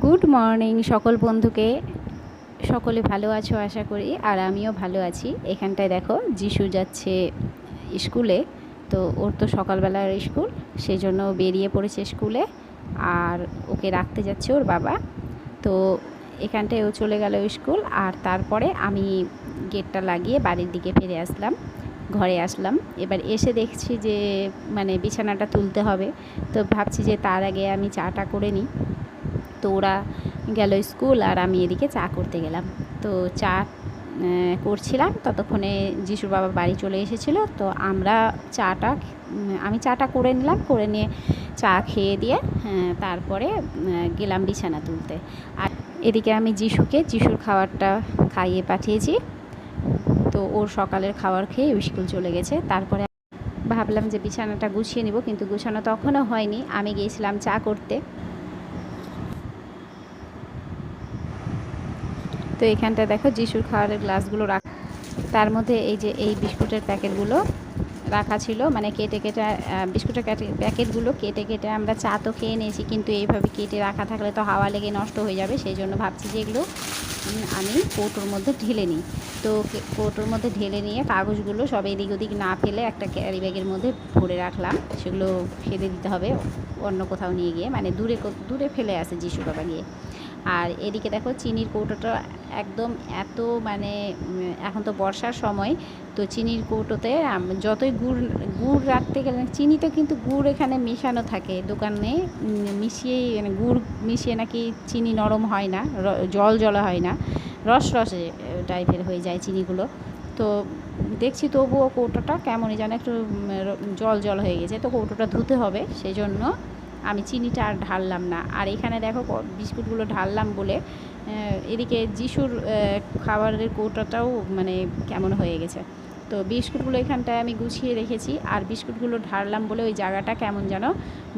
Good morning সকল বন্ধুকে। সকলে ভালো আছো আশা করি, আর আমিও ভালো আছি। এখানটায় দেখো যিশু যাচ্ছে স্কুলে। তো ওর তো সকালবেলার স্কুল, সেই জন্য বেরিয়ে পড়েছে স্কুলে, আর ওকে রাখতে যাচ্ছে ওর বাবা। তো এখানটায় ও চলে গেল স্কুল, আর তারপরে আমি গেটটা লাগিয়ে বাড়ির দিকে ফিরে আসলাম, ঘরে আসলাম। এবার এসে দেখছি যে বিছানাটা তুলতে হবে। তো ভাবছি যে তার আগে আমি চাটা করে নিই। তো ওরা গেল স্কুল, আর আমি এদিকে চা করতে গেলাম। তো চা করছিলাম, ততক্ষণে যিশুর বাবা বাড়ি চলে এসেছিলো। তো আমি চাটা করে নিলাম, করে নিয়ে চা খেয়ে দিয়ে তারপরে গেলাম বিছানা তুলতে। আর এদিকে আমি যিশুর খাবারটা খাইয়ে পাঠিয়েছি। তো ওর সকালের খাবার খেয়ে স্কুল চলে গেছে। তারপরে ভাবলাম যে বিছানাটা গুছিয়ে নিব, কিন্তু গুছানো তখনও হয়নি, আমি গিয়েছিলাম চা করতে। তো এখানটা দেখো যিশুর খাবারের গ্লাসগুলো তার মধ্যে এই বিস্কুটের প্যাকেটগুলো রাখা ছিল, কেটে কেটে বিস্কুটের প্যাকেটগুলো কেটে কেটে আমরা চা তো খেয়ে নিয়েছি, কিন্তু এইভাবে কেটে রাখা থাকলে তো হাওয়া লেগে নষ্ট হয়ে যাবে। সেই জন্য ভাবছি যে এগুলো আমি কৌটোর মধ্যে ঢেলে নিই। তো কৌটোর মধ্যে ঢেলে নিয়ে কাগজগুলো সব এদিক ওদিক না ফেলে একটা ক্যারি ব্যাগের মধ্যে ভরে রাখলাম। সেগুলো ফেলে দিতে হবে অন্য কোথাও নিয়ে গিয়ে, দূরে দূরে ফেলে আসে যিশু বাবা গিয়ে। আর এদিকে দেখো চিনির কৌটোটা একদম এত এখন তো বর্ষার সময়, তো চিনির কৌটোতে যতই গুড় রাখতে গেলে, চিনিতে কিন্তু গুড় এখানে মেশানো থাকে দোকানে, মিশিয়ে গুড় মিশিয়ে নাকি চিনি নরম হয় না, জল জলা হয় না, রসে টাইপের হয়ে যায় চিনিগুলো। তো দেখছি তবুও কৌটোটা কেমনই যেন একটু জল হয়ে গেছে। তো কৌটোটা ধুতে হবে, সেই জন্য আমি চিনিটা আর ঢাললাম না। আর এখানে দেখো বিস্কুটগুলো ঢাললাম বলে এদিকে যিশুর খাবারের কৌটাটাও কেমন হয়ে গেছে। তো বিস্কুটগুলো এখানটায় আমি গুছিয়ে রেখেছি, আর বিস্কুটগুলো ঢাললাম বলে ওই জায়গাটা কেমন যেন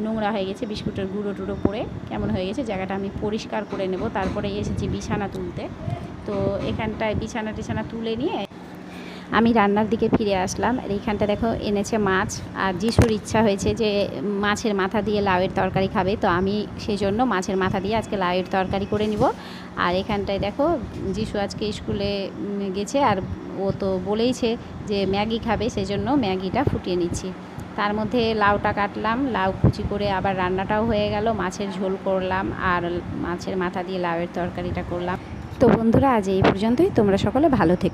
নোংরা হয়ে গেছে, বিস্কুটের গুঁড়ো টুড়ো পড়ে কেমন হয়ে গেছে। জায়গাটা আমি পরিষ্কার করে নেব। তারপরে এসেছি বিছানা তুলতে। তো এখানটায় বিছানা তুলে নিয়ে আমি রান্নার দিকে ফিরে আসলাম। আর এইখানটা দেখো এনেছে মাছ, আর যিশুর ইচ্ছা হয়েছে যে মাছের মাথা দিয়ে লাউয়ের তরকারি খাবে। তো আমি সেই জন্য মাছের মাথা দিয়ে আজকে লাউয়ের তরকারি করে নিব। আর এখানটায় দেখো যিশু আজকে স্কুলে গেছে, আর ও তো বলেইছে যে ম্যাগি খাবে, সেই জন্য ম্যাগিটা ফুটিয়ে নিচ্ছি। তার মধ্যে লাউটা কাটলাম, লাউ কুচি করে আবার রান্নাটাও হয়ে গেল, মাছের ঝোল করলাম, আর মাছের মাথা দিয়ে লাউয়ের তরকারিটা করলাম। তো বন্ধুরা, আজ এই পর্যন্তই। তোমরা সকলে ভালো থেকো।